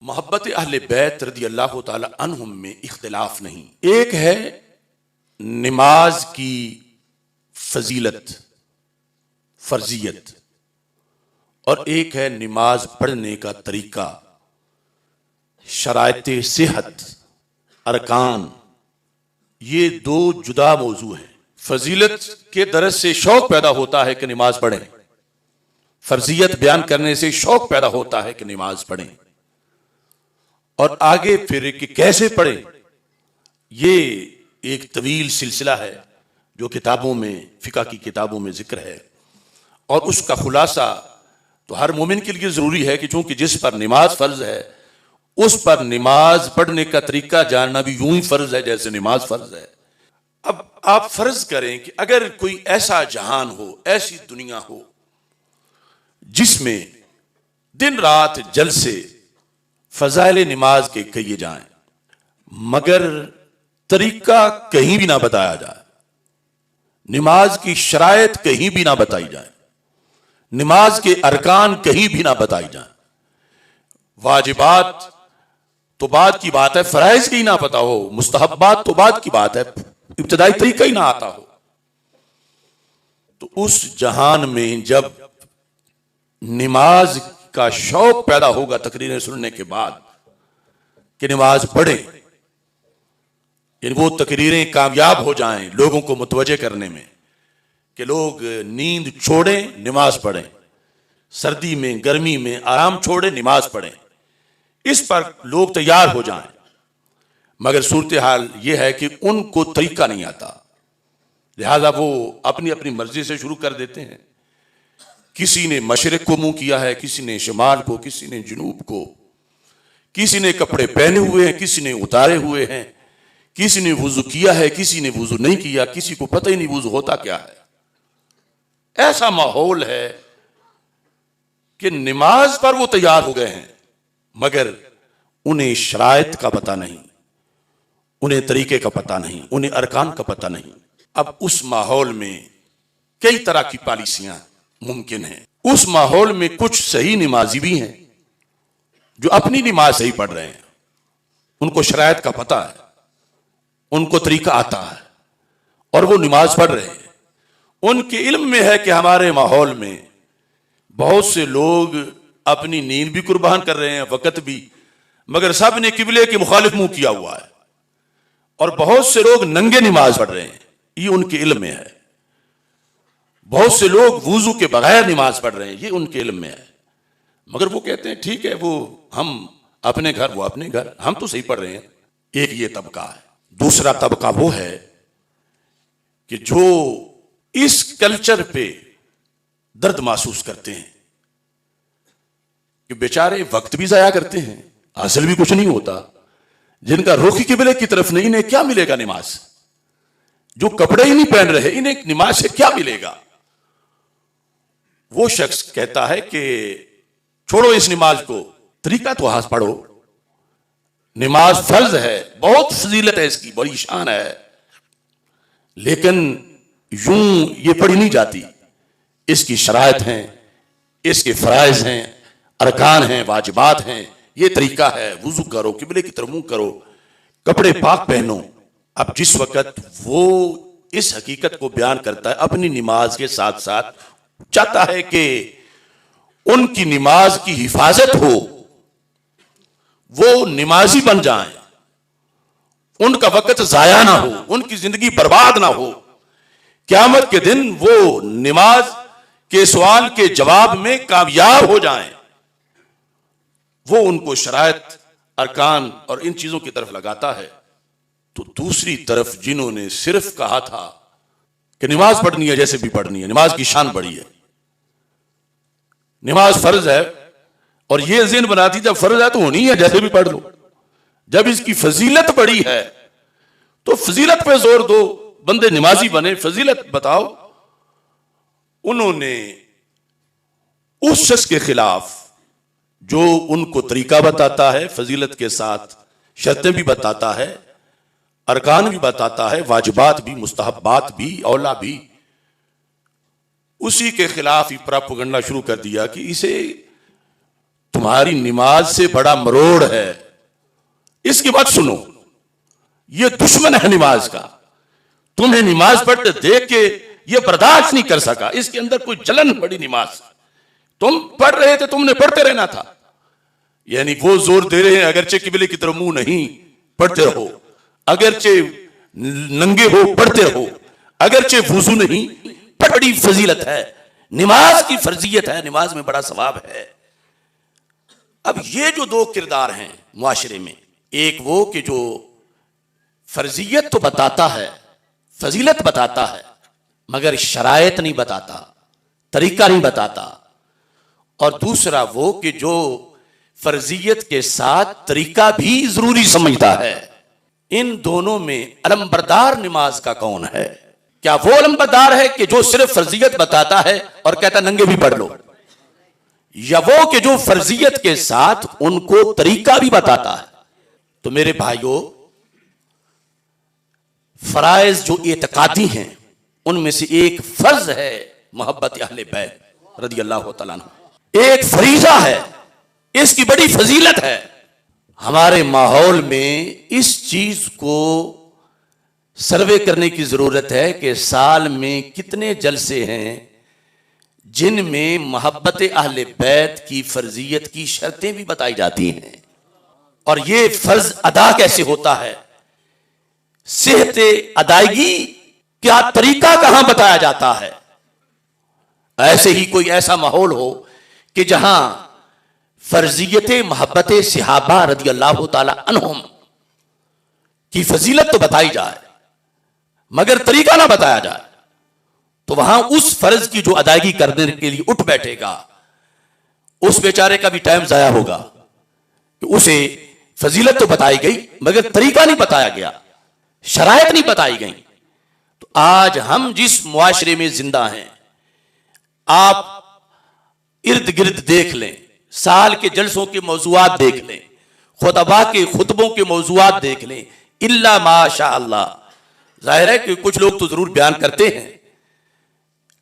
मोहब्बत अहले बैत रदी अल्लाह ताला अन्हुम में इख्तिलाफ नहीं। एक है नमाज की फजीलत फर्जियत और एक है नमाज पढ़ने का तरीका, शराइत सेहत, अरकान। ये दो जुदा मौजू हैं। फजीलत के दरस से शौक पैदा होता है कि नमाज पढ़ें, फर्जियत बयान करने से शौक पैदा होता है कि नमाज पढ़ें, और आगे फिर कि कैसे पढ़ें ये एक तवील सिलसिला है जो किताबों में, फिका की किताबों में जिक्र है। और उसका खुलासा तो हर मोमिन के लिए जरूरी है कि चूंकि जिस पर नमाज फर्ज है उस पर नमाज पढ़ने का तरीका जानना भी यूं ही फर्ज है जैसे नमाज फर्ज है। अब आप फर्ज करें कि अगर कोई ऐसा जहान हो, ऐसी दुनिया हो जिसमें दिन रात जलसे फजाइल नमाज के कहिए जाएं मगर तरीका कहीं भी ना बताया जाए, नमाज की शराइत कहीं भी ना बताई जाए, नमाज के अरकान कहीं भी ना बताई जाए, वाजिबात तो बाद की बात है, फराइज की ना पता हो, मुस्तहब्बात तो बाद की बात है, इब्तदाई तरीका ही ना आता हो, तो उस जहान में जब नमाज का शौक पैदा होगा तकरीरें सुनने के बाद कि नमाज पढ़ें, वो तकरीरें कामयाब हो जाएं लोगों को मुतवज्जे करने में कि लोग नींद छोड़ें, नमाज पढ़ें, सर्दी में गर्मी में आराम छोड़ें, नमाज पढ़ें, इस पर लोग तैयार हो जाएं। मगर सूरत हाल यह है कि उनको तरीका नहीं आता, लिहाजा वो अपनी अपनी मर्जी से शुरू कर देते हैं। किसी ने मशरिक को मुंह किया है, किसी ने शिमाल को, किसी ने जुनूब को, किसी ने कपड़े पहने हुए हैं, किसी ने उतारे हुए हैं, किसी ने वुजू किया है, किसी ने वुजू नहीं किया, किसी को पता ही नहीं वुजू होता क्या है। ऐसा माहौल है कि नमाज पर वो तैयार हो गए हैं मगर उन्हें शराइत का पता नहीं, उन्हें तरीके का पता नहीं, उन्हें अरकान का पता नहीं। अब उस माहौल में कई तरह की पॉलिसियां मुमकिन हैं। उस माहौल में कुछ सही नमाजी भी हैं जो अपनी नमाज सही पढ़ रहे हैं, उनको शराइत का पता है, उनको तरीका आता है और वो नमाज पढ़ रहे हैं। उनके इल्म में है कि हमारे माहौल में बहुत से लोग अपनी नींद भी कुर्बान कर रहे हैं, वक़्त भी, मगर सब ने किबले के मुखालिफ मुंह किया हुआ है, और बहुत से लोग नंगे नमाज पढ़ रहे हैं, ये उनके इल्म में है। बहुत से लोग वुजू के बगैर नमाज पढ़ रहे हैं, ये उनके इल्म में है, मगर वो कहते हैं ठीक है, वो हम अपने घर, वो अपने घर, हम तो सही पढ़ रहे हैं। एक ये तबका है। दूसरा तबका वो है कि जो इस कल्चर पे दर्द महसूस करते हैं कि बेचारे वक्त भी जाया करते हैं, हासिल भी कुछ नहीं होता, जिनका रुख किबले की तरफ नहीं, इन्हें क्या मिलेगा नमाज? जो कपड़े ही नहीं पहन रहे, इन्हें नमाज से क्या मिलेगा? वो शख्स कहता है कि छोड़ो इस नमाज को, तरीका तो हाथ पढ़ो, नमाज फर्ज है, बहुत फजीलत है इसकी, बड़ी शान है, लेकिन यूं ये पढ़ी नहीं जाती, इसकी शराइत हैं, इसके फराइज हैं, अरकान हैं, वाजिबात हैं, ये तरीका है, वुजू करो, किबले की तरफ मुंह करो, कपड़े पाक पहनो। अब जिस वक्त वो इस हकीकत को बयान करता है, अपनी नमाज के साथ साथ चाहता है कि उनकी नमाज की हिफाजत हो, वो नमाजी बन जाएं, उनका वक्त जाया ना हो, उनकी जिंदगी बर्बाद ना हो, क़यामत के दिन वो नमाज के सवाल के जवाब में कामयाब हो जाएं, वो उनको शराइत, अरकान और इन चीजों की तरफ लगाता है। तो दूसरी तरफ जिन्होंने सिर्फ कहा था कि नमाज पढ़नी है, जैसे भी पढ़नी है, नमाज की शान बड़ी है, नमाज फर्ज है, और ये ज़हन बनाती जब फर्ज है तो होनी है, जैसे भी पढ़ लो। जब इसकी फजीलत बड़ी है तो फजीलत पे जोर दो, बंदे नमाजी बने, फजीलत बताओ। उन्होंने उस शख्स के खिलाफ जो उनको तरीका बताता है, फजीलत के साथ शर्तें भी बताता है, अरकान भी बताता है, वाजिबात भी, मुस्तहब्बात भी, औला भी, उसी के खिलाफ ही प्रोपेगेंडा शुरू कर दिया कि इसे तुम्हारी नमाज से बड़ा मरोड़ है, इसकी बात सुनो। ये दुश्मन है नमाज का। तुम्हें नमाज पढ़ते देख के ये बर्दाश्त नहीं कर सका, इसके अंदर कोई जलन पड़ी नमाज। तुम पढ़ रहे थे, तुमने पढ़ते रहना था। यानी वो जोर दे रहे हैं अगरचे किबले की तरफ मुंह नहीं, पढ़ते रहो, अगरचे नंगे हो पढ़ते रहो, अगरचे वुजू नहीं। बड़ी फजीलत है, नमाज की फर्जियत है, नमाज में बड़ा सवाब है। अब ये जो दो किरदार हैं मुआशरे में, एक वो कि जो फर्जियत तो बताता है, फजीलत बताता है, मगर शरायत नहीं बताता, तरीका नहीं बताता। और दूसरा वो कि जो फर्जियत के साथ तरीका भी जरूरी समझता है। इन दोनों में अलमबरदार नमाज का कौन है? क्या वो अलमबरदार है कि जो सिर्फ फर्जियत बताता है और कहता नंगे भी पढ़ लो, या वो कि जो फर्जियत के साथ उनको तरीका भी बताता है? तो मेरे भाइयों, फराइज जो एतकादी हैं उनमें से एक फर्ज है मोहब्बत अहले बैत रज़ी अल्लाह तआला अन्हु। एक फरीजा है, इसकी बड़ी फजीलत है। हमारे माहौल में इस चीज को सर्वे करने की जरूरत है कि साल में कितने जलसे हैं जिनमें मोहब्बत अहले बैत की फर्जियत की शर्तें भी बताई जाती हैं, और ये फर्ज अदा कैसे होता है, सेहत अदायगी क्या तरीका कहां बताया जाता है। ऐसे ही कोई ऐसा माहौल हो कि जहां फर्जियत मोहब्बत सहाबा रज़ी अल्लाह तआला अन्हुम की फजीलत तो बताई जाए मगर तरीका ना बताया जाए, तो वहां उस फर्ज की जो अदायगी करने के लिए उठ बैठेगा उस बेचारे का भी टाइम जाया होगा कि उसे फजीलत तो बताई गई मगर तरीका नहीं बताया गया, शरायत नहीं बताई गई। तो आज हम जिस मुआशरे में जिंदा हैं, आप इर्द गिर्द देख लें, साल के जलसों के मौजूआत देख लें, खुतबा के खुतबों के मौजूआत देख लें, इल्ला माशा अल्लाह। जाहिर है कि कुछ लोग तो जरूर बयान करते हैं,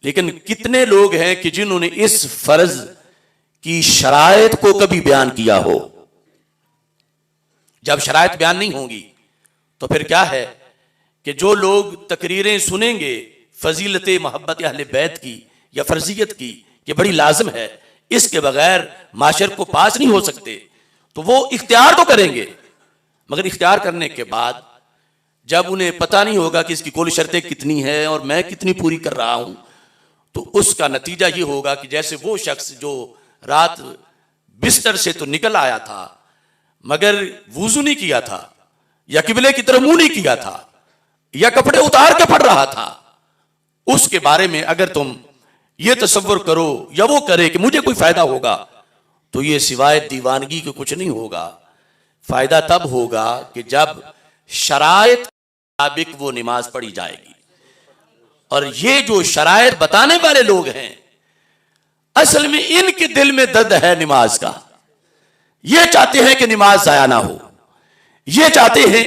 लेकिन कितने लोग हैं कि जिन्होंने इस फर्ज की शरायत को कभी बयान किया हो? जब शरायत बयान नहीं होंगी तो फिर क्या है कि जो लोग तकरीरें सुनेंगे फजीलत मोहब्बत अहले बैत की या फर्जियत की, ये बड़ी लाजिम है, इसके बगैर माशर को पास नहीं हो सकते, तो वो इख्तियार तो करेंगे, मगर इख्तियार करने के बाद जब उन्हें पता नहीं होगा कि इसकी कुल शर्तें कितनी है और मैं कितनी पूरी कर रहा हूं, तो उसका नतीजा ये होगा कि जैसे वो शख्स जो रात बिस्तर से तो निकल आया था मगर वुजू नहीं किया था, या किबले की तरफ मुंह नहीं किया था, या कपड़े उतार के पड़ रहा था, उसके बारे में अगर तुम ये तसव्वुर करो या वो करे कि मुझे कोई फायदा होगा, तो ये सिवाय दीवानगी के कुछ नहीं होगा। फायदा तब होगा कि जब शरायत के मुताबिक वो नमाज पढ़ी जाएगी। और ये जो शरायत बताने वाले लोग हैं, असल में इनके दिल में दर्द है नमाज का। ये चाहते हैं कि नमाज जाया ना हो, ये चाहते हैं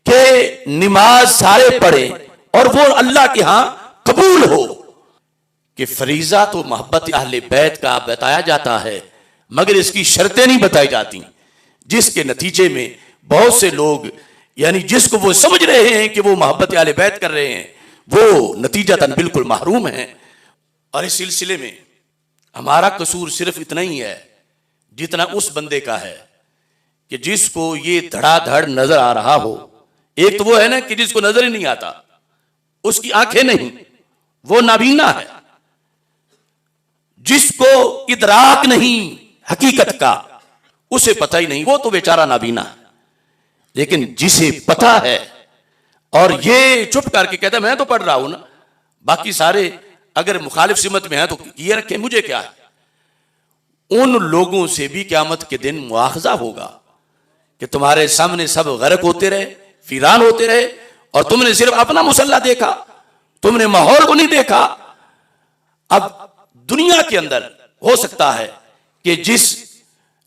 कि नमाज सारे पढ़ें और वो अल्लाह के यहां कबूल हो। कि फरीजा तो मोहब्बत अहले बैत का बताया जाता है मगर इसकी शर्तें नहीं बताई जाती, जिसके नतीजे में बहुत से लोग, यानी जिसको वो समझ रहे हैं कि वो मोहब्बत अहले बैत कर रहे हैं, वो नतीजतन बिल्कुल महरूम है। और इस सिलसिले में हमारा कसूर सिर्फ इतना ही है जितना उस बंदे का है कि जिसको ये धड़ाधड़ नजर आ रहा हो। एक तो वो है ना कि जिसको नजर ही नहीं आता, उसकी आंखें नहीं, वो नाबीना है, जिसको इदराक नहीं हकीकत का, उसे पता ही नहीं, वो तो बेचारा नाबीना है। लेकिन जिसे पता है और ये चुप करके कहता है मैं तो पढ़ रहा हूं ना, बाकी सारे अगर मुखालिफ सिमत में है तो ये रखे, मुझे क्या है, उन लोगों से भी क़यामत के दिन मुआखजा होगा कि तुम्हारे सामने सब गर्क होते रहे, वीरान होते रहे, और तुमने सिर्फ अपना मुसल्ला देखा, तुमने माहौल को नहीं देखा। अब दुनिया के अंदर हो सकता है कि जिस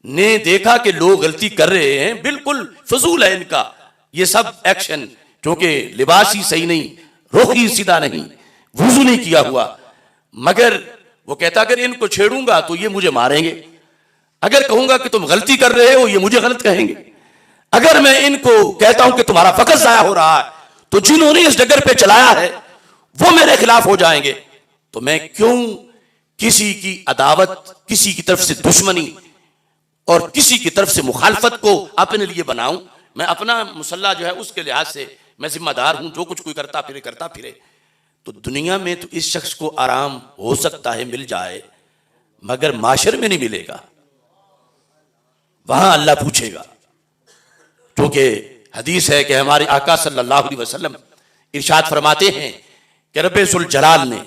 ने देखा कि लोग गलती कर रहे हैं, बिल्कुल फजूल है इनका ये सब एक्शन, क्योंकि लिबास ही सही नहीं, रुख ही सीधा नहीं, वुजू नहीं किया हुआ, मगर वो कहता अगर इनको छेड़ूंगा तो ये मुझे मारेंगे, अगर कहूंगा कि तुम गलती कर रहे हो, ये मुझे गलत कहेंगे। अगर मैं इनको कहता हूं कि तुम्हारा वक्त जाया हो रहा है, तो जिन्होंने इस डगर पे चलाया है वो मेरे खिलाफ हो जाएंगे। तो मैं क्यों किसी की अदावत, किसी की तरफ से दुश्मनी और किसी की तरफ से मुखालफत को अपने लिए बनाऊं। मैं अपना मुसल्ला जो है उसके लिहाज से मैं जिम्मेदार हूं, जो कुछ कोई करता फिरे। तो दुनिया में तो इस शख्स को आराम हो सकता है मिल जाए, मगर माशर में नहीं मिलेगा। वहां अल्लाह पूछेगा, क्योंकि हदीस है कि हमारे आका सल्लल्लाहु अलैहि वसल्लम इरशाद फरमाते हैं कि रब्बे जुल जलाल ने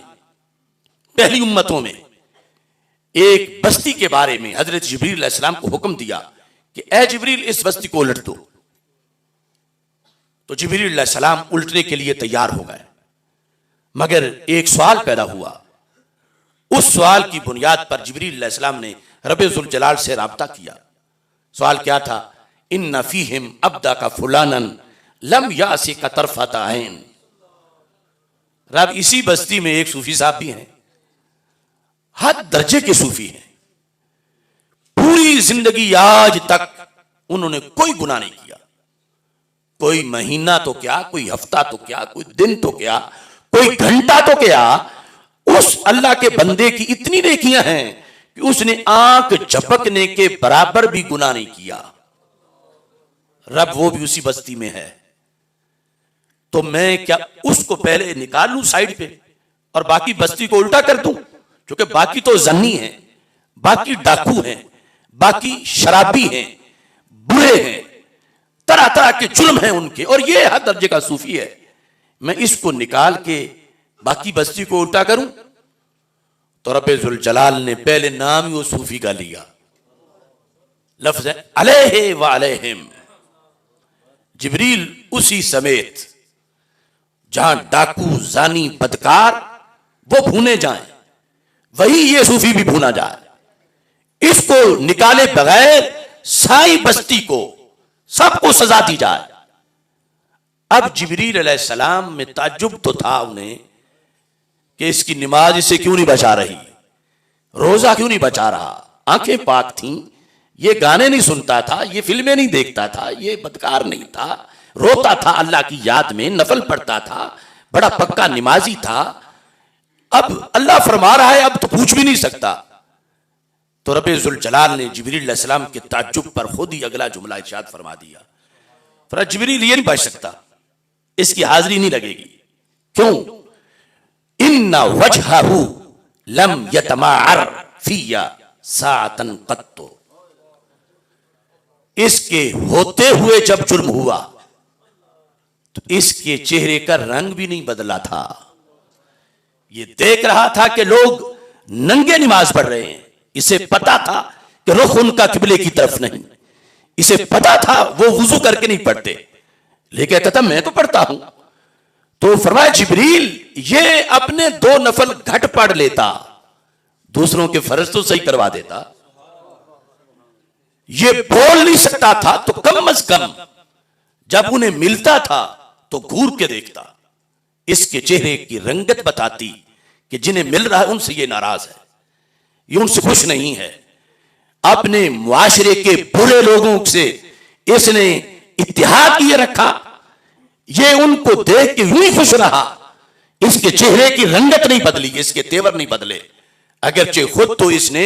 पहली उम्मतों में एक बस्ती के बारे में हजरत जिब्रील अलैहिस्सलाम को हुक्म दिया कि ए जिब्रील, इस बस्ती को उलट दो। तो जिब्रील अलैहिस्सलाम उलटने के लिए तैयार हो गए, मगर एक सवाल पैदा हुआ। उस सवाल की बुनियाद पर जिब्रील अलैहिस्सलाम ने रब्बे जुल जलाल से राब्ता किया। सवाल क्या था? इन्ना फीहिम अब्दा का फुलानन लम यासी का तरफत आइन। रब, इसी बस्ती में एक सूफी साहब भी हैं, हद दर्जे के सूफी हैं। पूरी जिंदगी आज तक उन्होंने कोई गुनाह नहीं किया। कोई महीना तो क्या, कोई हफ्ता तो क्या, कोई दिन तो क्या, कोई घंटा तो क्या, उस अल्लाह के बंदे की इतनी नेकियां हैं कि उसने आंख झपकने के बराबर भी गुनाह नहीं किया। रब वो भी उसी बस्ती में है। तो मैं क्या उसको पहले निकाल लूं साइड पे और बाकी बस्ती को उल्टा कर दूं? क्योंकि बाकी तो जन्नी हैं, बाकी डाकू हैं, बाकी शराबी हैं, बुरे हैं, तरह तरह के जुल्म हैं उनके, और ये हद दर्जे का सूफी है। मैं इसको निकाल के बाकी बस्ती को उल्टा करूं? तो रब्बे जुल जलाल ने पहले नाम ही वो सूफी का लिया, लफ्ज अलैहि व अलैहिम। जिब्रील उसी समेत जहां डाकू, जानी, बदकार वो भूने जाएं, वही ये सूफी भी भूना जाए। इसको निकाले बगैर सारी बस्ती को, सबको सजा दी जाए। अब जिब्रील अलैहिस्सलाम में ताज्जुब तो था उन्हें कि इसकी नमाज इसे क्यों नहीं बचा रही, रोजा क्यों नहीं बचा रहा। आंखें पाक थीं, ये गाने नहीं सुनता था, ये फिल्में नहीं देखता था, ये बदकार नहीं था, रोता था अल्लाह की याद में, नफल पढ़ता था, बड़ा पक्का नमाजी था। अब अल्लाह फरमा रहा है, अब तो पूछ भी नहीं सकता। तो रब्बे जुल जलाल ने जिब्रील अलैहिस्सलाम के ताज्जुब पर खुद ही अगला जुमला इरशाद फरमा दिया, फिर जिब्रील ये नहीं बच सकता, इसकी हाजिरी नहीं लगेगी। क्यों? इन्ना वजहहू लम यतमाअर फिया साअतन कत्तो। इसके होते हुए जब जुर्म हुआ तो इसके चेहरे का रंग भी नहीं बदला था। ये देख रहा था कि लोग नंगे नमाज पढ़ रहे हैं, इसे पता था कि रुख उनका किबले की तरफ नहीं, इसे पता था वो वुजू करके नहीं पढ़ते, लेकिन कहता था मैं तो पढ़ता हूं। तो फरमाया जिब्रील, ये अपने 2 नफल घट पढ़ लेता, दूसरों के फर्ज तो सही करवा देता। ये बोल नहीं सकता था तो कम अज कम जब उन्हें मिलता था तो घूर के देखता, इसके चेहरे की रंगत बताती कि जिन्हें मिल रहा है उनसे ये नाराज है, ये उनसे खुश नहीं है। अपने मुआशरे के बुरे लोगों से इसने इत्तेहाद किए रखा, ये उनको देख के यूं ही खुश रहा। इसके चेहरे की रंगत नहीं बदली, इसके तेवर नहीं बदले, अगरचे खुद तो इसने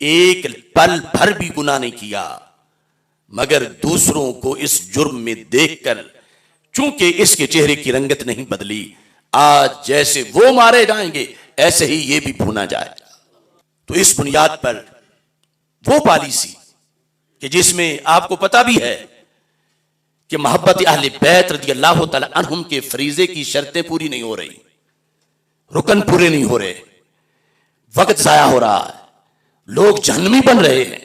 एक पल भर भी गुनाह नहीं किया, मगर दूसरों को इस जुर्म में देखकर चूंकि इसके चेहरे की रंगत नहीं बदली, आज जैसे वो मारे जाएंगे ऐसे ही ये भी भुना जाएगा। तो इस बुनियाद पर वो पॉलिसी कि जिसमें आपको पता भी है कि मोहब्बत अहले बैत रज़ी अल्लाह तआला अन्हुम के फरीजे की शर्तें पूरी नहीं हो रही, रुकन पूरे नहीं हो रहे, वक्त जाया हो रहा है, लोग जहन्नमी बन रहे हैं,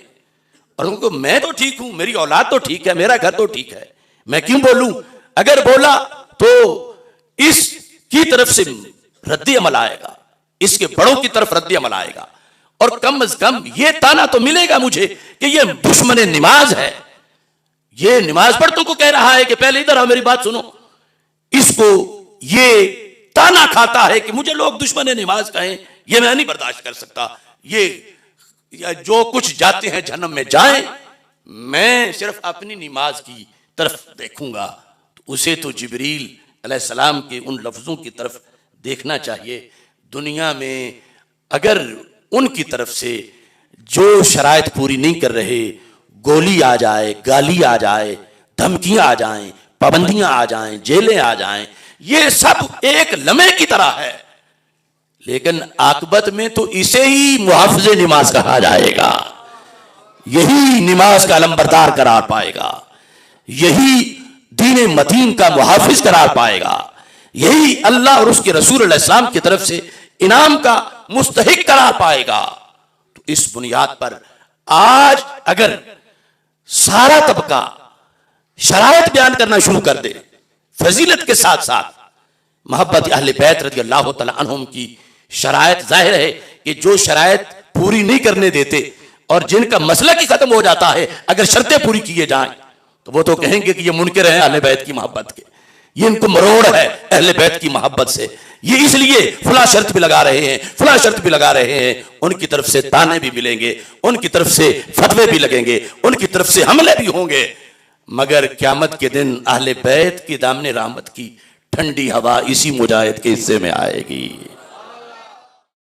और उनको मैं तो ठीक हूं, मेरी औलाद तो ठीक है, मेरा घर तो ठीक है, मैं क्यों बोलूं? अगर बोला तो इसकी तरफ से रद्दी अमल आएगा, इसके बड़ों की तरफ रद्दी अमल आएगा, और कम अज कम ये ताना तो मिलेगा मुझे कि ये दुश्मन नमाज है, ये नमाज पढ़तों को कह रहा है कि पहले इधर आओ मेरी बात सुनो। इसको ये ताना खाता है कि मुझे लोग दुश्मन नमाज कहें, ये मैं नहीं बर्दाश्त कर सकता, ये या जो कुछ जाते हैं जहन्नम में जाएं, मैं सिर्फ अपनी नमाज की तरफ देखूंगा। तो उसे तो जिब्रील अलैहिस्सलाम के उन लफ्ज़ों की तरफ देखना चाहिए। दुनिया में अगर उनकी तरफ से जो शराइत पूरी नहीं कर रहे, गोली आ जाए, गाली आ जाए, धमकियां आ जाएं, पाबंदियां आ जाएं, जेलें आ जाएं, ये सब एक लम्हे की तरह है, लेकिन आकबत में तो इसे ही मुहाफ़िज़े नमाज कहा जाएगा। यही नमाज का अलंबरदार करार पाएगा, यही दीन मतीन का मुहाफिज करार पाएगा, यही अल्लाह और उसके रसूल अलैहिस्सलाम की तरफ से इनाम का मुस्तहिक करार पाएगा। तो इस बुनियाद पर आज अगर सारा तबका शराइत बयान करना शुरू कर दे, फजीलत के साथ साथ मोहब्बत अहले बैत रज़ी अल्लाह तआला अन्हुम की शराइत, जाहिर है कि जो शराइत पूरी नहीं करने देते और जिनका मसला की खत्म हो जाता है, अगर शर्तें पूरी किए जाएं तो वो तो कहेंगे कि ये मुनकिर है अहले बैत की मोहब्बत के, ये इनको मरोड़ है अहले बैत की मोहब्बत से, ये इसलिए फला शर्त भी लगा रहे हैं, फला शर्त भी लगा रहे हैं। उनकी तरफ से ताने भी मिलेंगे, उनकी तरफ से फतवे भी लगेंगे, उनकी तरफ से हमले भी होंगे, मगर क़यामत के दिन अहले बैत की दामने रहमत की ठंडी हवा इसी मुजाहिद के हिस्से में आएगी।